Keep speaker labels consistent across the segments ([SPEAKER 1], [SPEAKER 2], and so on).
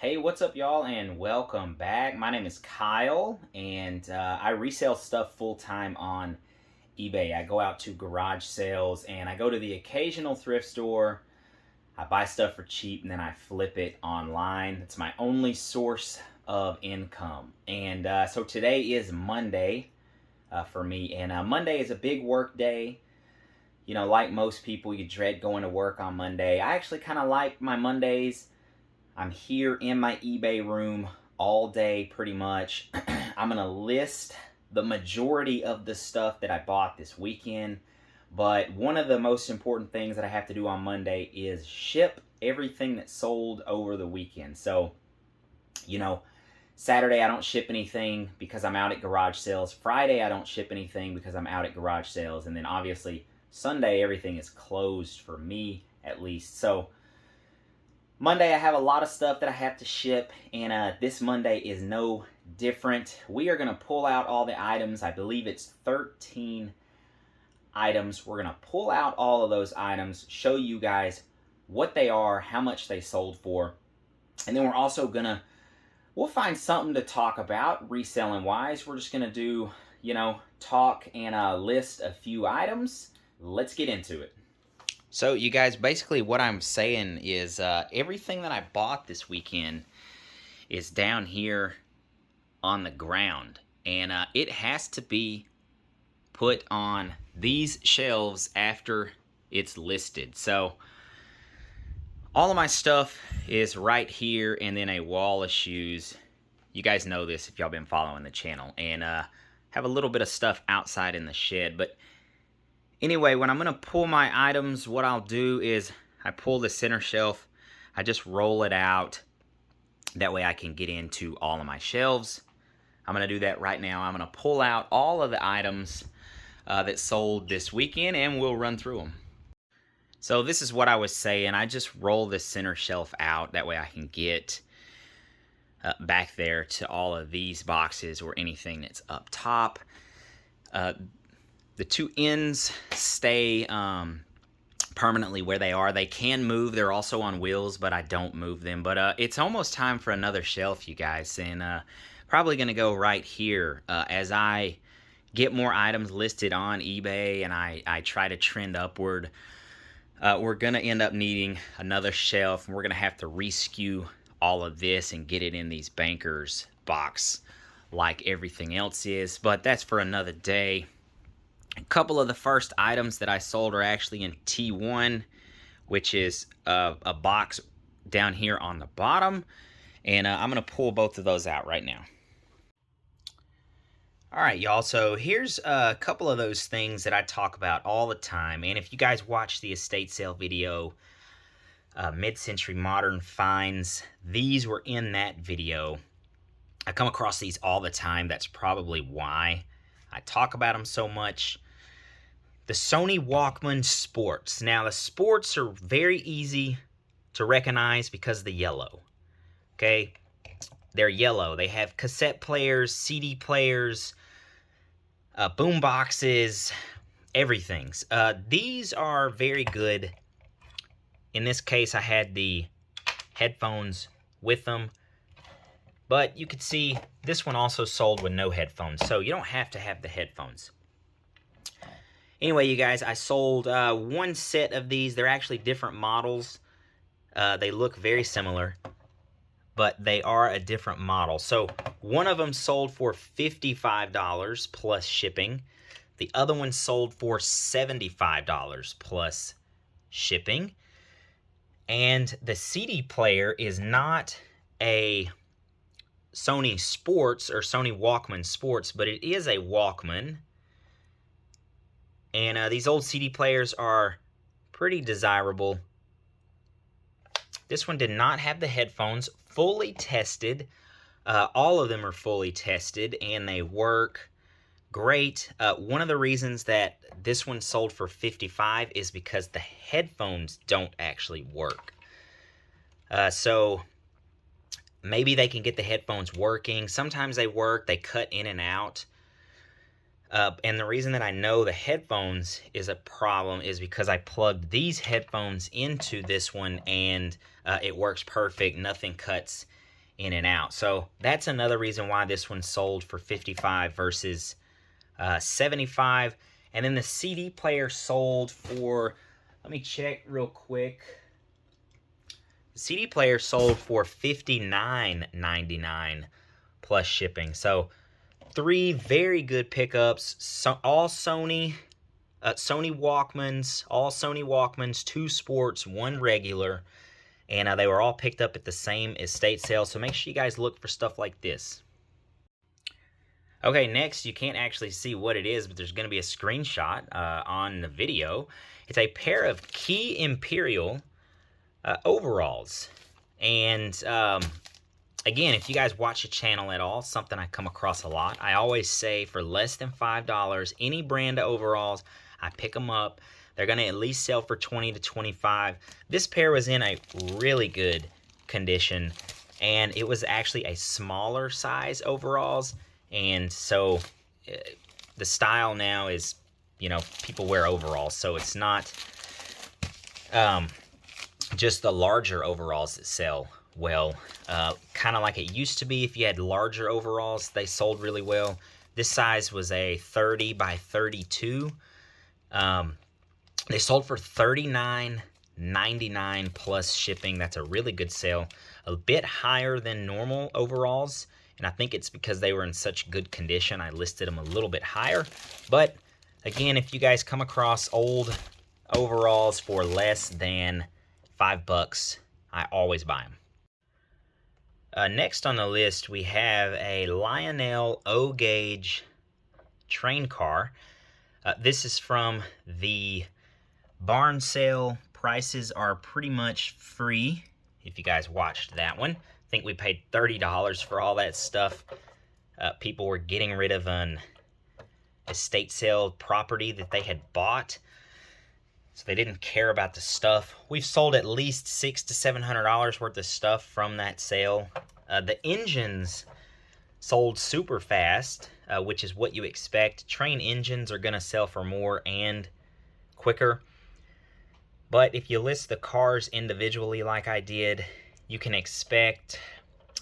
[SPEAKER 1] Hey, what's up, y'all, and welcome back. My name is Kyle, and I resell stuff full-time on eBay. I go out to garage sales, and I go to the occasional thrift store. I buy stuff for cheap, and then I flip it online. It's my only source of income. And so today is Monday for me, and Monday is a big work day. You know, like most people, you dread going to work on Monday. I actually kind of like my Mondays. I'm here in my eBay room all day pretty much. I'm going to list the majority of the stuff that I bought this weekend. But one of the most important things that I have to do on Monday is ship everything that sold over the weekend. So, you know, Saturday I don't ship anything because I'm out at garage sales. Friday I don't ship anything because I'm out at garage sales. And then obviously Sunday everything is closed for me at least. So Monday, I have a lot of stuff that I have to ship, and this Monday is no different. We are going to pull out all the items. I believe it's 13 items. We're going to pull out all of those items, show you guys what they are, how much they sold for, and then we're also going to, we'll find something to talk about reselling-wise. We're just going to do, talk and list a few items. Let's get into it. So, you guys, basically what I'm saying is everything that I bought this weekend is down here on the ground. And it has to be put on these shelves after it's listed. So, all of my stuff is right here and then a wall of shoes. You guys know this if y'all been following the channel. And have a little bit of stuff outside in the shed. But anyway, when I'm going to pull my items, what I'll do is I pull the center shelf, I just roll it out. That way I can get into all of my shelves. I'm going to do that right now. I'm going to pull out all of the items that sold this weekend, and we'll run through them. So this is what I was saying. I just roll the center shelf out. That way I can get back there to all of these boxes or anything that's up top. The two ends stay permanently where they are. They can move. They're also on wheels, but I don't move them. But it's almost time for another shelf, you guys. And probably going to go right here as I get more items listed on eBay and I try to trend upward. We're going to end up needing another shelf. And we're going to have to reskew all of this and get it in these bankers box like everything else is. But that's for another day. A couple of the first items that I sold are actually in T1, which is a box down here on the bottom. And I'm going to pull both of those out right now. All right, y'all. So here's a couple of those things that I talk about all the time. And if you guys watch the estate sale video, Mid-Century Modern Finds, these were in that video. I come across these all the time. That's probably why I talk about them so much. The Sony Walkman Sports. Now, the sports are very easy to recognize because of the yellow. Okay? They're yellow. They have cassette players, CD players, boom boxes, everything. These are very good. In this case, I had the headphones with them. But you can see this one also sold with no headphones. So you don't have to have the headphones. Anyway, you guys, I sold one set of these. They're actually different models. They look very similar, but they are a different model. So one of them sold for $55 plus shipping. The other one sold for $75 plus shipping. And the CD player is not a Sony Sports or Sony Walkman Sports, but it is a Walkman. And these old CD players are pretty desirable. This one did not have the headphones. Fully tested. All of them are fully tested, and they work great. One of the reasons that this one sold for $55 is because the headphones don't actually work. So maybe they can get the headphones working. Sometimes they work. They cut in and out. And the reason that I know the headphones is a problem is because I plugged these headphones into this one and it works perfect. Nothing cuts in and out. So that's another reason why this one sold for $55 versus $75. And then the CD player sold for, let me check real quick. The CD player sold for $59.99 plus shipping. So 3 very good pickups. So all Sony Walkmans, 2 sports, 1 regular. And they were all picked up at the same estate sale. So make sure you guys look for stuff like this. Okay, next, you can't actually see what it is, but there's going to be a screenshot on the video. It's a pair of Key Imperial overalls. And again, if you guys watch the channel at all, something I come across a lot, I always say for less than $5, any brand of overalls, I pick them up. They're going to at least sell for $20 to $25. This pair was in a really good condition, and it was actually a smaller size overalls. And so the style now is, you know, people wear overalls, so it's not just the larger overalls that sell well. Kind of like it used to be. If you had larger overalls, they sold really well. This size was a 30 by 32. They sold for $39.99 plus shipping. That's a really good sale. A bit higher than normal overalls, and I think it's because they were in such good condition. I listed them a little bit higher. But again, if you guys come across old overalls for less than $5, I always buy them. Next on the list, we have a Lionel O-Gauge train car. This is from the barn sale. Prices are pretty much free if you guys watched that one. I think we paid $30 for all that stuff. People were getting rid of an estate sale property that they had bought, so they didn't care about the stuff. We've sold at least $600 to $700 worth of stuff from that sale. The engines sold super fast, which is what you expect. Train engines are going to sell for more and quicker. But if you list the cars individually like I did, you can expect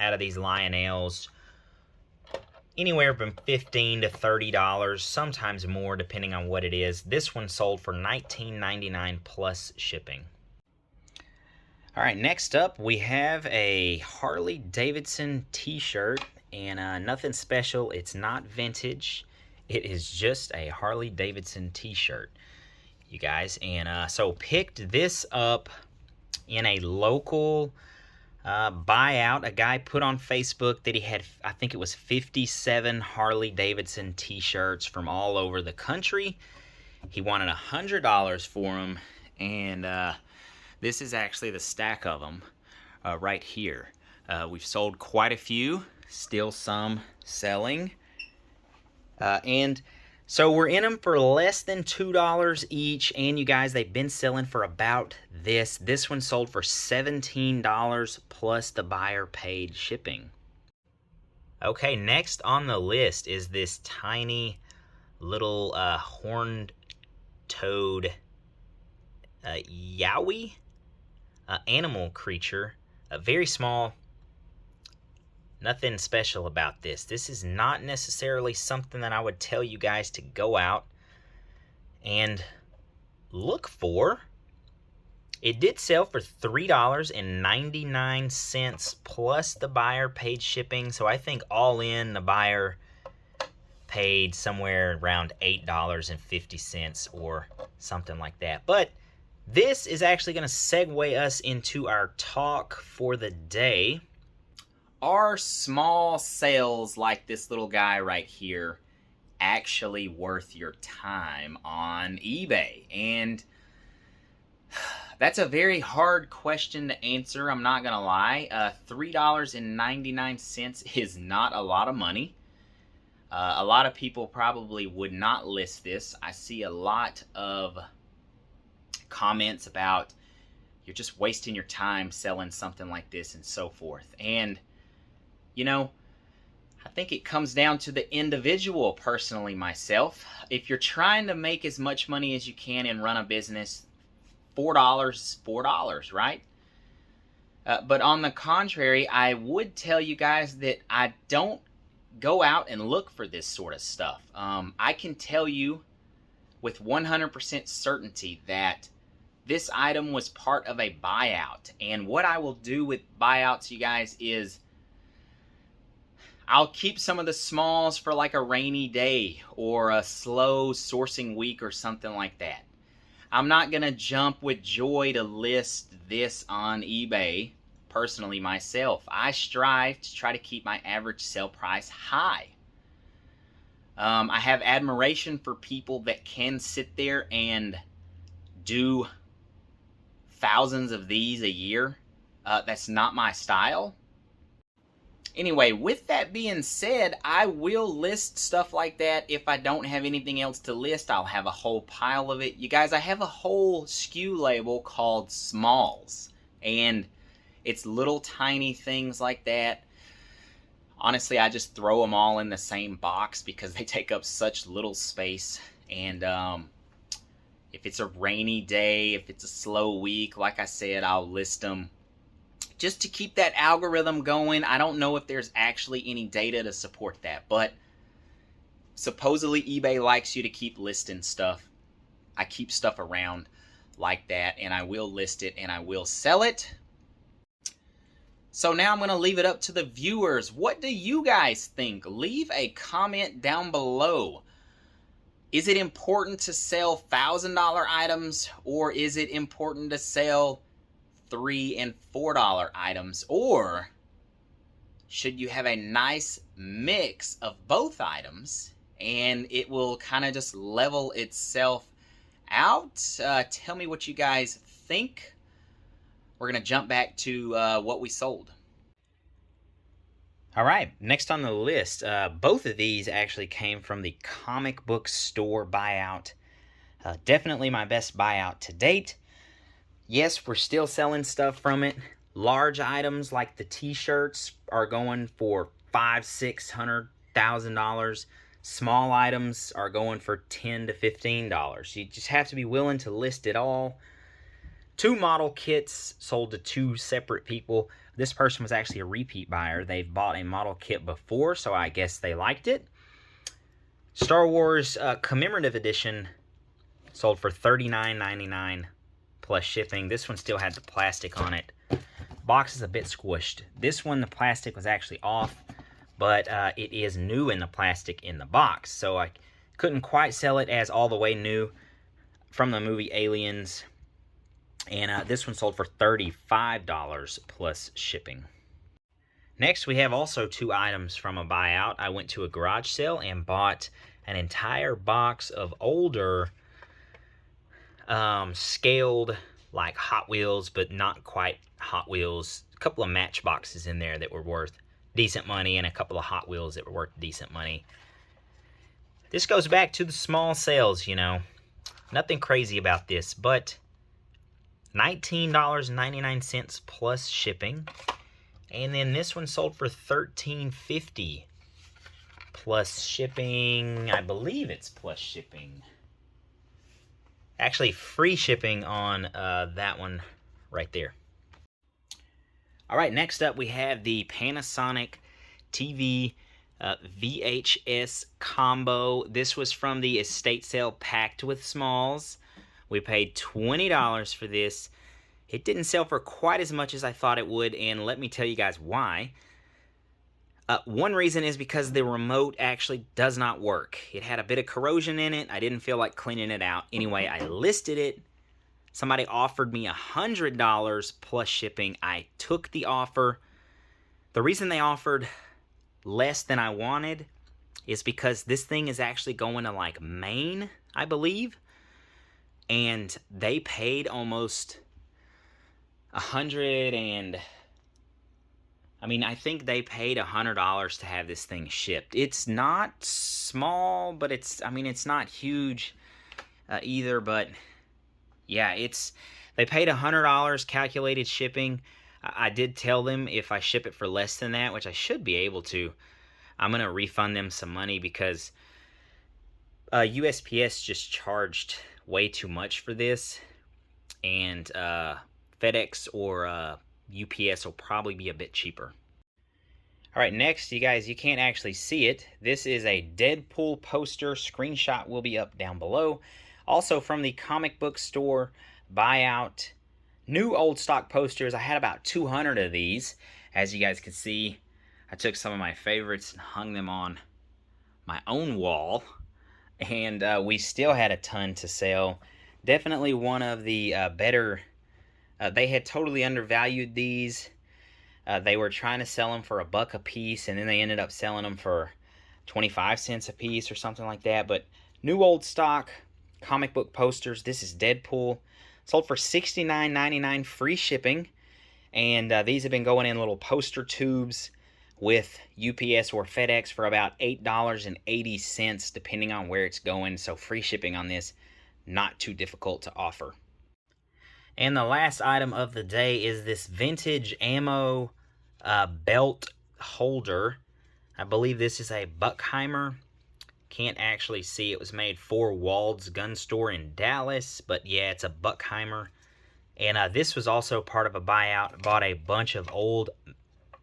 [SPEAKER 1] out of these Lionels anywhere from $15 to $30, sometimes more depending on what it is. This one sold for $19.99 plus shipping. All right, next up we have a Harley Davidson t-shirt, and nothing special. It's not vintage. It is just a Harley Davidson t-shirt, you guys. And so picked this up in a local buyout. A guy put on Facebook that he had, I think it was 57 Harley Davidson t-shirts from all over the country. He wanted $100 for them, and this is actually the stack of them right here. We've sold quite a few, still some selling. And so we're in them for less than $2 each, and you guys, they've been selling for about this. This one sold for $17 plus the buyer paid shipping. Okay, next on the list is this tiny little horned toad yowie animal creature. Very small. Nothing special about this. This is not necessarily something that I would tell you guys to go out and look for. It did sell for $3.99 plus the buyer paid shipping. So I think all in, the buyer paid somewhere around $8.50 or something like that. But this is actually going to segue us into our talk for the day. Are small sales like this little guy right here actually worth your time on eBay? And that's a very hard question to answer, I'm not gonna lie. $3.99 is not a lot of money. A lot of people probably would not list this. I see a lot of comments about you're just wasting your time selling something like this and so forth. And you know, I think it comes down to the individual. Personally, myself, if you're trying to make as much money as you can and run a business, $4 is $4, right? But on the contrary, I would tell you guys that I don't go out and look for this sort of stuff. I can tell you with 100% certainty that this item was part of a buyout. And what I will do with buyouts, you guys, is I'll keep some of the smalls for like a rainy day or a slow sourcing week or something like that. I'm not going to jump with joy to list this on eBay. Personally, myself, I strive to try to keep my average sale price high. I have admiration for people that can sit there and do thousands of these a year. That's not my style. Anyway, with that being said, I will list stuff like that. If I don't have anything else to list, I'll have a whole pile of it. You guys, I have a whole SKU label called Smalls, and it's little tiny things like that. Honestly, I just throw them all in the same box because they take up such little space. And if it's a rainy day, if it's a slow week, like I said, I'll list them just to keep that algorithm going. I don't know if there's actually any data to support that, but supposedly eBay likes you to keep listing stuff. I keep stuff around like that, and I will list it and I will sell it. So now I'm going to leave it up to the viewers. What do you guys think? Leave a comment down below. Is it important to sell $1,000 items, or is it important to sell $3 and $4 items? Or should you have a nice mix of both items and it will kind of just level itself out? Tell me what you guys think. We're going to jump back to what we sold. All right, next on the list, both of these actually came from the comic book store buyout. Definitely my best buyout to date. Yes, we're still selling stuff from it. Large items like the t-shirts are going for $500,000-$600,000. Small items are going for $10 to $15. You just have to be willing to list it all. 2 model kits sold to 2 separate people. This person was actually a repeat buyer. They've bought a model kit before, so I guess they liked it. Star Wars Commemorative Edition sold for $39.99 plus shipping. This one still had the plastic on it. Box is a bit squished. This one, the plastic was actually off, but it is new in the plastic in the box. So I couldn't quite sell it as all the way new from the movie Aliens. And this one sold for $35 plus shipping. Next, we have also 2 items from a buyout. I went to a garage sale and bought an entire box of older scaled like Hot Wheels, but not quite Hot Wheels. A couple of Matchboxes in there that were worth decent money, and a couple of Hot Wheels that were worth decent money. This goes back to the small sales, you know. Nothing crazy about this, but $19.99 plus shipping. And then this one sold for $13.50 plus shipping. I believe it's plus shipping. Actually, free shipping on that one right there. All right, next up we have the Panasonic TV VHS combo. This was from the estate sale packed with smalls. We paid $20 for this. It didn't sell for quite as much as I thought it would, and let me tell you guys why. One reason is because the remote actually does not work. It had a bit of corrosion in it. I didn't feel like cleaning it out. Anyway, I listed it. Somebody offered me $100 plus shipping. I took the offer. The reason they offered less than I wanted is because this thing is actually going to like Maine, I believe. And they paid almost I think they paid $100 to have this thing shipped. It's not small, but it's not huge either, but yeah, they paid $100 calculated shipping. I did tell them if I ship it for less than that, which I should be able to, I'm going to refund them some money because USPS just charged way too much for this, and FedEx or UPS will probably be a bit cheaper. All right, next, you guys, you can't actually see it. This is a Deadpool poster. Screenshot will be up down below. Also from the comic book store buyout. New old stock posters. I had about 200 of these. As you guys can see, I took some of my favorites and hung them on my own wall. And we still had a ton to sell. Definitely one of the better. They had totally undervalued these. They were trying to sell them for $1 a piece, and then they ended up selling them for 25 cents a piece or something like that. But new old stock comic book posters. This is Deadpool. Sold for $69.99 free shipping. And these have been going in little poster tubes with UPS or FedEx for about $8.80, depending on where it's going. So free shipping on this, not too difficult to offer. And the last item of the day is this vintage ammo belt holder. I believe this is a Buckheimer. Can't actually see. It was made for Wald's Gun Store in Dallas, but yeah, it's a Buckheimer. And this was also part of a buyout. Bought a bunch of old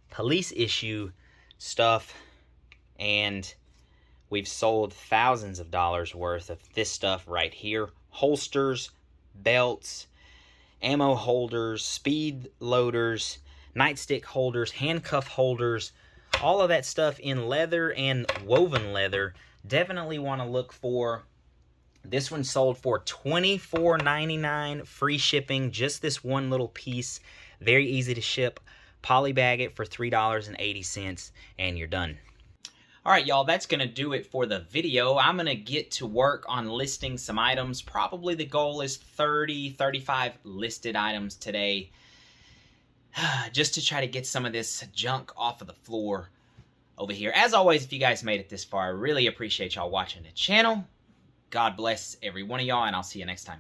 [SPEAKER 1] police issue stuff, and we've sold thousands of dollars worth of this stuff right here. Holsters, belts, ammo holders, speed loaders, nightstick holders, handcuff holders, all of that stuff in leather and woven leather. Definitely want to look for. This one sold for $24.99 free shipping. Just this one little piece. Very easy to ship. Polybag it for $3.80 and you're done. All right, y'all, that's going to do it for the video. I'm going to get to work on listing some items. Probably the goal is 30, 35 listed items today. Just to try to get some of this junk off of the floor over here. As always, if you guys made it this far, I really appreciate y'all watching the channel. God bless every one of y'all, and I'll see you next time.